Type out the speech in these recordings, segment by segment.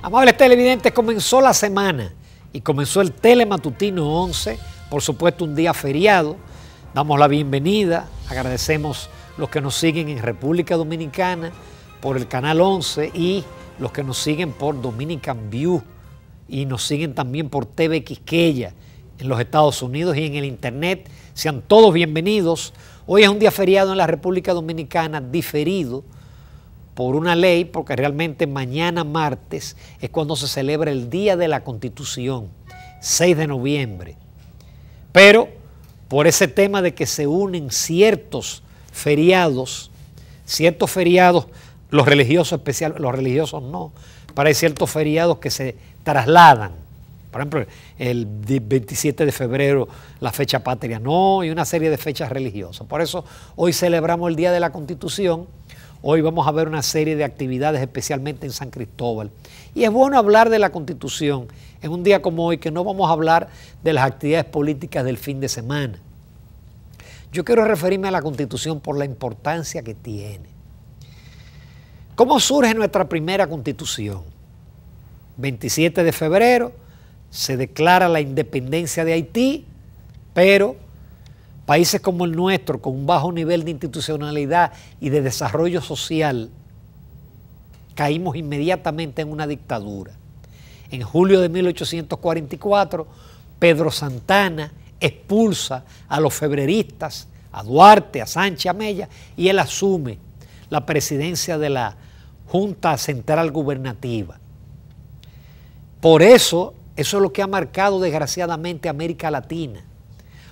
Amables televidentes, comenzó la semana y comenzó el Telematutino 11, por supuesto un día feriado. Damos la bienvenida, agradecemos los que nos siguen en República Dominicana por el canal 11 y los que nos siguen por Dominican View y nos siguen también por TV Quisqueya en los Estados Unidos y en el internet. Sean todos bienvenidos. Hoy es un día feriado en la República Dominicana, diferido por una ley, porque realmente mañana martes es cuando se celebra el Día de la Constitución, 6 de noviembre. Pero por ese tema de que se unen ciertos feriados, los religiosos especiales, los religiosos no, pero hay ciertos feriados que se trasladan. Por ejemplo, el 27 de febrero, la fecha patria no, y una serie de fechas religiosas. Por eso hoy celebramos el Día de la Constitución. Hoy vamos a ver una serie de actividades, especialmente en San Cristóbal. Y es bueno hablar de la Constitución en un día como hoy, que no vamos a hablar de las actividades políticas del fin de semana. Yo quiero referirme a la Constitución por la importancia que tiene. ¿Cómo surge nuestra primera Constitución? 27 de febrero se declara la independencia de Haití, pero países como el nuestro, con un bajo nivel de institucionalidad y de desarrollo social, caímos inmediatamente en una dictadura. En julio de 1844, Pedro Santana expulsa a los febreristas, a Duarte, a Sánchez, a Mella, y él asume la presidencia de la Junta Central Gubernativa. Por eso es lo que ha marcado desgraciadamente América Latina.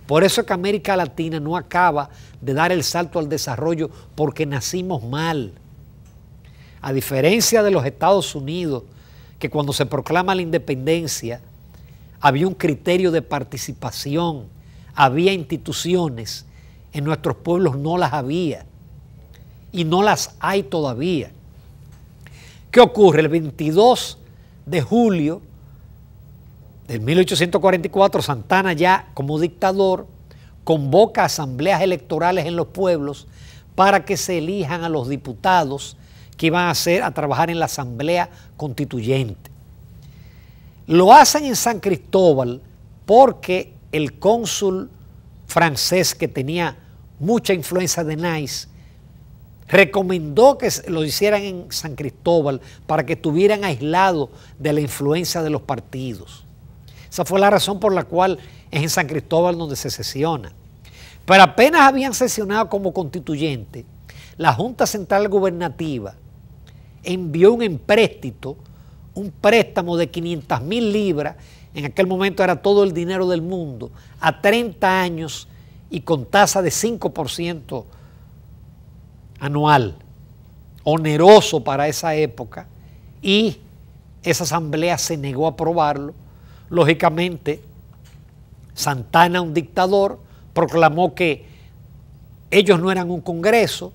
Por eso es que América Latina no acaba de dar el salto al desarrollo, porque nacimos mal. A diferencia de los Estados Unidos, que cuando se proclama la independencia había un criterio de participación, había instituciones, en nuestros pueblos no las había y no las hay todavía. ¿Qué ocurre? El 22 de julio de 1844, Santana, ya como dictador, convoca asambleas electorales en los pueblos para que se elijan a los diputados que iban a trabajar en la asamblea constituyente. Lo hacen en San Cristóbal porque el cónsul francés, que tenía mucha influencia de Nice, recomendó que lo hicieran en San Cristóbal para que estuvieran aislados de la influencia de los partidos. Esa fue la razón por la cual es en San Cristóbal donde se sesiona. Pero apenas habían sesionado como constituyente, la Junta Central Gubernativa envió un préstamo de 500,000 libras, en aquel momento era todo el dinero del mundo, a 30 años y con tasa de 5% anual, oneroso para esa época, y esa asamblea se negó a aprobarlo. Lógicamente, Santana, un dictador, proclamó que ellos no eran un congreso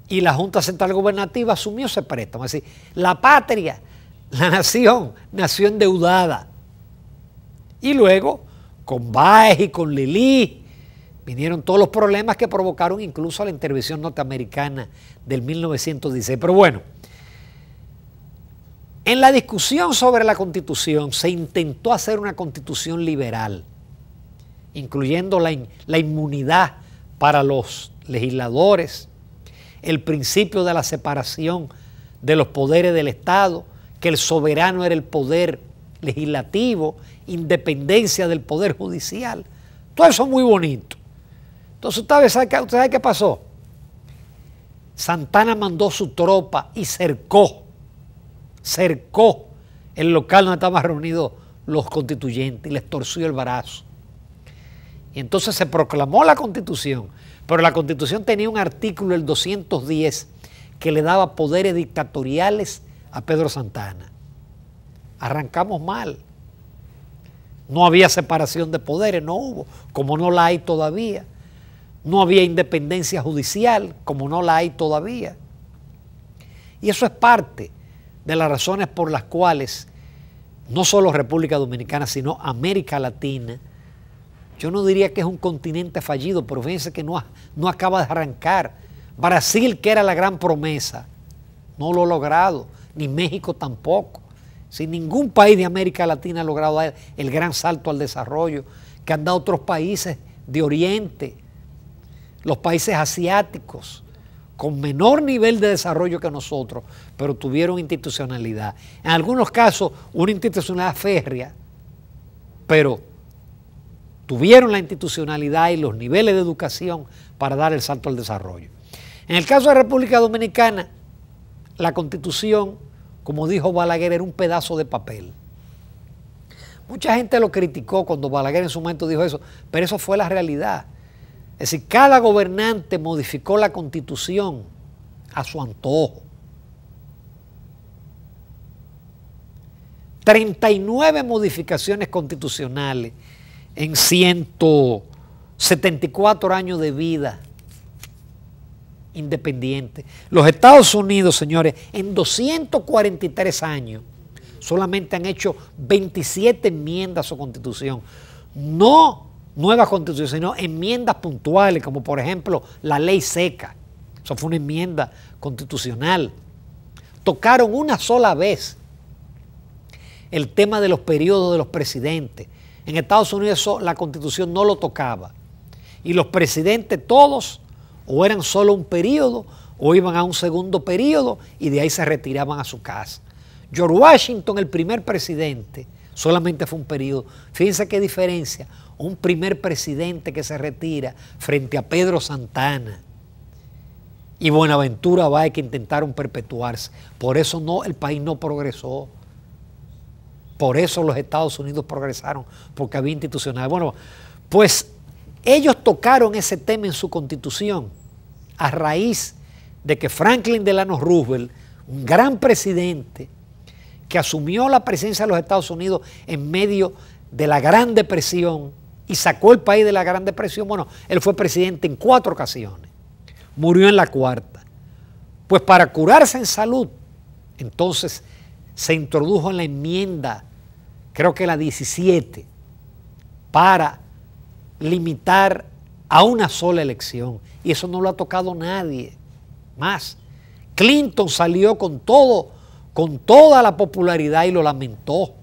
y la Junta Central Gubernativa asumió ese préstamo. Es decir, la patria, la nación, nació endeudada. Y luego, con Báez y con Lili, vinieron todos los problemas que provocaron incluso la intervención norteamericana del 1916. Pero bueno, en la discusión sobre la Constitución se intentó hacer una Constitución liberal, incluyendo la inmunidad para los legisladores, el principio de la separación de los poderes del Estado, que el soberano era el poder legislativo, independencia del poder judicial. Todo eso muy bonito. Entonces, ¿usted sabe qué pasó? Santana mandó su tropa y cercó el local donde estaban reunidos los constituyentes y les torció el brazo. Y entonces se proclamó la Constitución, pero la Constitución tenía un artículo, el 210, que le daba poderes dictatoriales a Pedro Santana. Arrancamos mal. No había separación de poderes, no hubo, como no la hay todavía. No había independencia judicial, como no la hay todavía. Y eso es parte de las razones por las cuales no solo República Dominicana, sino América Latina, yo no diría que es un continente fallido, pero fíjense que no acaba de arrancar. Brasil, que era la gran promesa, no lo ha logrado, ni México tampoco. Si ningún país de América Latina ha logrado dar el gran salto al desarrollo que han dado otros países de Oriente, los países asiáticos, con menor nivel de desarrollo que nosotros, pero tuvieron institucionalidad. En algunos casos, una institucionalidad férrea, pero tuvieron la institucionalidad y los niveles de educación para dar el salto al desarrollo. En el caso de República Dominicana, la Constitución, como dijo Balaguer, era un pedazo de papel. Mucha gente lo criticó cuando Balaguer en su momento dijo eso, pero eso fue la realidad. Es decir, cada gobernante modificó la Constitución a su antojo. 39 modificaciones constitucionales en 174 años de vida independiente. Los Estados Unidos, señores, en 243 años solamente han hecho 27 enmiendas a su constitución. No nuevas constituciones, sino enmiendas puntuales, como por ejemplo la ley seca. Eso fue una enmienda constitucional. Tocaron una sola vez el tema de los periodos de los presidentes. En Estados Unidos eso, la Constitución no lo tocaba. Y los presidentes todos o eran solo un periodo o iban a un segundo periodo y de ahí se retiraban a su casa. George Washington, el primer presidente, solamente fue un periodo. Fíjense qué diferencia. Un primer presidente que se retira frente a Pedro Santana y Buenaventura Báez, que intentaron perpetuarse. Por eso no, el país no progresó. Por eso los Estados Unidos progresaron, porque había institucionalidad. Bueno, pues ellos tocaron ese tema en su constitución a raíz de que Franklin Delano Roosevelt, un gran presidente que asumió la presidencia de los Estados Unidos en medio de la Gran Depresión y sacó el país de la Gran Depresión. Bueno, él fue presidente en 4 ocasiones, murió en la 4ª. Pues para curarse en salud, entonces se introdujo en la enmienda, creo que la 17, para limitar a una sola elección. Y eso no lo ha tocado nadie más. Clinton salió con toda la popularidad y lo lamentó.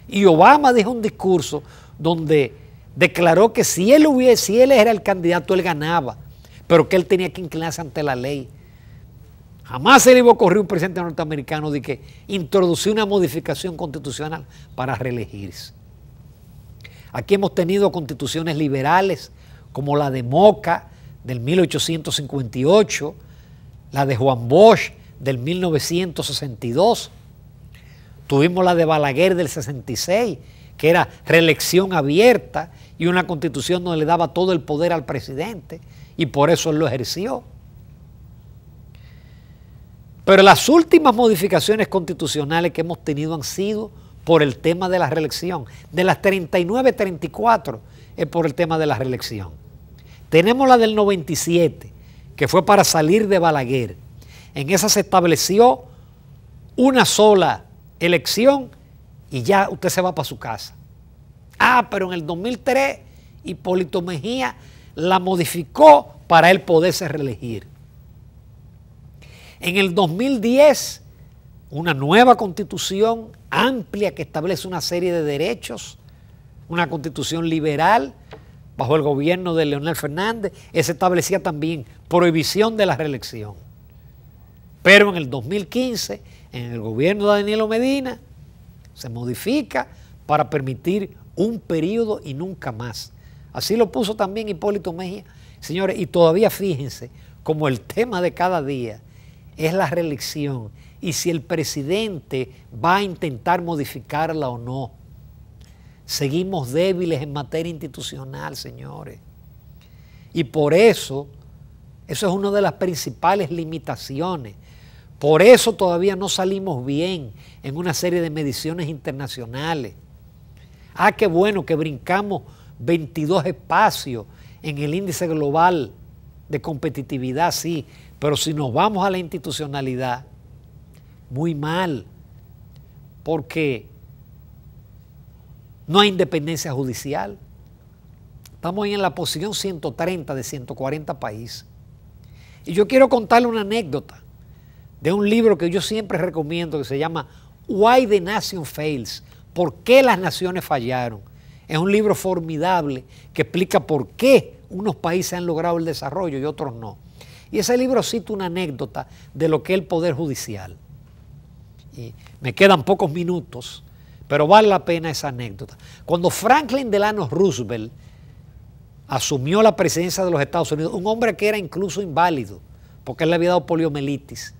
Y Obama dijo un discurso donde declaró que si él era el candidato, él ganaba, pero que él tenía que inclinarse ante la ley. Jamás se le iba a ocurrir a un presidente norteamericano de que introducir una modificación constitucional para reelegirse. Aquí hemos tenido constituciones liberales como la de Moca del 1858, la de Juan Bosch del 1962, tuvimos la de Balaguer del 66, que era reelección abierta y una constitución donde le daba todo el poder al presidente y por eso él lo ejerció. Pero las últimas modificaciones constitucionales que hemos tenido han sido por el tema de la reelección. De las 39, 34 es por el tema de la reelección. Tenemos la del 97, que fue para salir de Balaguer. En esa se estableció una sola elección y ya usted se va para su casa. Pero en el 2003 Hipólito Mejía la modificó para él poderse reelegir. En el 2010, una nueva constitución amplia que establece una serie de derechos, una constitución liberal bajo el gobierno de Leonel Fernández, esa establecía también prohibición de la reelección. Pero en el 2015, en el gobierno de Danilo Medina, se modifica para permitir un periodo y nunca más. Así lo puso también Hipólito Mejía. Señores, y todavía fíjense como el tema de cada día es la reelección y si el presidente va a intentar modificarla o no. Seguimos débiles en materia institucional, señores. Y por eso es una de las principales limitaciones. Por eso todavía no salimos bien en una serie de mediciones internacionales. Qué bueno que brincamos 22 espacios en el índice global de competitividad, sí, pero si nos vamos a la institucionalidad, muy mal, porque no hay independencia judicial. Estamos ahí en la posición 130 de 140 países. Y yo quiero contarle una anécdota de un libro que yo siempre recomiendo que se llama Why the Nation Fails, ¿por qué las naciones fallaron? Es un libro formidable que explica por qué unos países han logrado el desarrollo y otros no. Y ese libro cita una anécdota de lo que es el Poder Judicial. Y me quedan pocos minutos, pero vale la pena esa anécdota. Cuando Franklin Delano Roosevelt asumió la presidencia de los Estados Unidos, un hombre que era incluso inválido, porque él le había dado poliomielitis,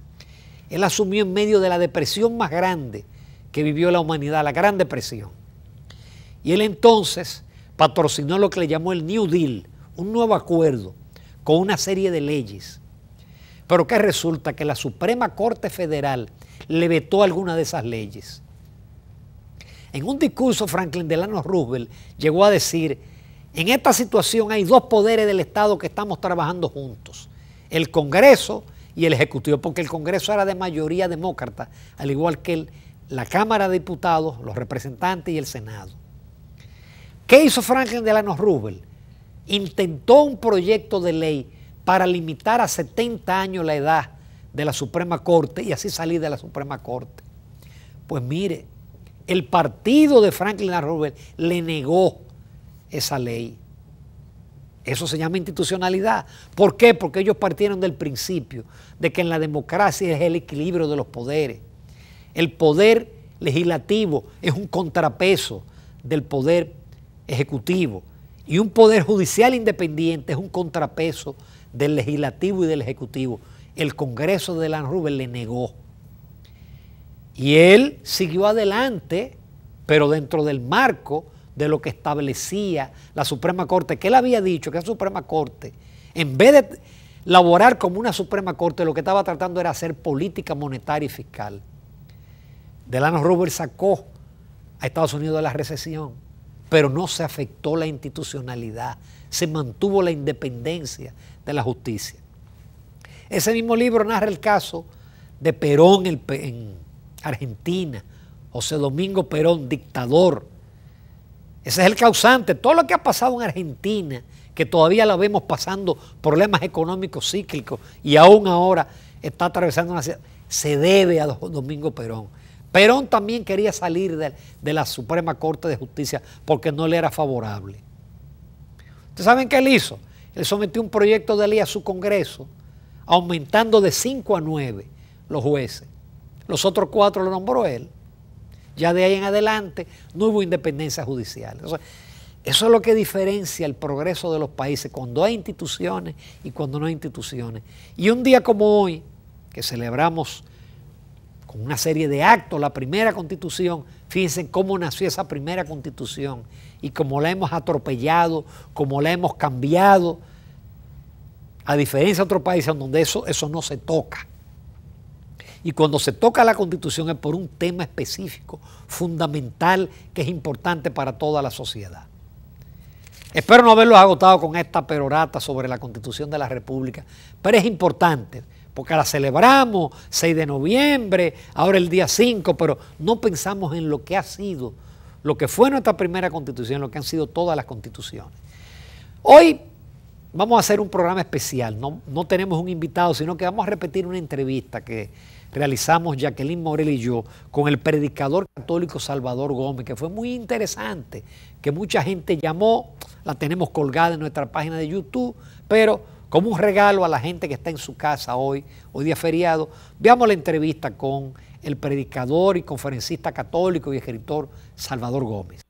él asumió en medio de la depresión más grande que vivió la humanidad, la Gran Depresión. Y él entonces patrocinó lo que le llamó el New Deal, un nuevo acuerdo con una serie de leyes. Pero que resulta que la Suprema Corte Federal le vetó alguna de esas leyes. En un discurso, Franklin Delano Roosevelt llegó a decir: en esta situación hay dos poderes del Estado que estamos trabajando juntos, el Congreso y el Ejecutivo, porque el Congreso era de mayoría demócrata, al igual que la Cámara de Diputados, los representantes y el Senado. ¿Qué hizo Franklin Delano Roosevelt? Intentó un proyecto de ley para limitar a 70 años la edad de la Suprema Corte y así salir de la Suprema Corte. Pues mire, el partido de Franklin Delano Roosevelt le negó esa ley. Eso se llama institucionalidad. ¿Por qué? Porque ellos partieron del principio de que en la democracia es el equilibrio de los poderes. El poder legislativo es un contrapeso del poder ejecutivo y un poder judicial independiente es un contrapeso del legislativo y del ejecutivo. El Congreso de Delano Roosevelt le negó. Y él siguió adelante, pero dentro del marco de lo que establecía la Suprema Corte, que él había dicho que la Suprema Corte, en vez de laborar como una Suprema Corte, lo que estaba tratando era hacer política monetaria y fiscal. Delano Roosevelt sacó a Estados Unidos de la recesión, pero no se afectó la institucionalidad, se mantuvo la independencia de la justicia. Ese mismo libro narra el caso de Perón en Argentina, José Domingo Perón, dictador. Ese es el causante. Todo lo que ha pasado en Argentina, que todavía la vemos pasando problemas económicos cíclicos y aún ahora está atravesando una... se debe a Domingo Perón. Perón también quería salir de la Suprema Corte de Justicia porque no le era favorable. ¿Ustedes saben qué él hizo? Él sometió un proyecto de ley a su Congreso, aumentando de 5 a 9 los jueces. Los otros 4 lo nombró él. Ya de ahí en adelante no hubo independencia judicial. Entonces, eso es lo que diferencia el progreso de los países, cuando hay instituciones y cuando no hay instituciones. Y un día como hoy, que celebramos con una serie de actos la primera Constitución, fíjense cómo nació esa primera Constitución y cómo la hemos atropellado, cómo la hemos cambiado, a diferencia de otros países donde eso no se toca. Y cuando se toca la Constitución es por un tema específico, fundamental, que es importante para toda la sociedad. Espero no haberlos agotado con esta perorata sobre la Constitución de la República, pero es importante, porque la celebramos 6 de noviembre, ahora el día 5, pero no pensamos en lo que ha sido, lo que fue nuestra primera Constitución, lo que han sido todas las constituciones. Hoy vamos a hacer un programa especial, no tenemos un invitado, sino que vamos a repetir una entrevista que realizamos Jacqueline Morel y yo con el predicador católico Salvador Gómez, que fue muy interesante, que mucha gente llamó, la tenemos colgada en nuestra página de YouTube, pero como un regalo a la gente que está en su casa hoy día feriado, veamos la entrevista con el predicador y conferencista católico y escritor Salvador Gómez.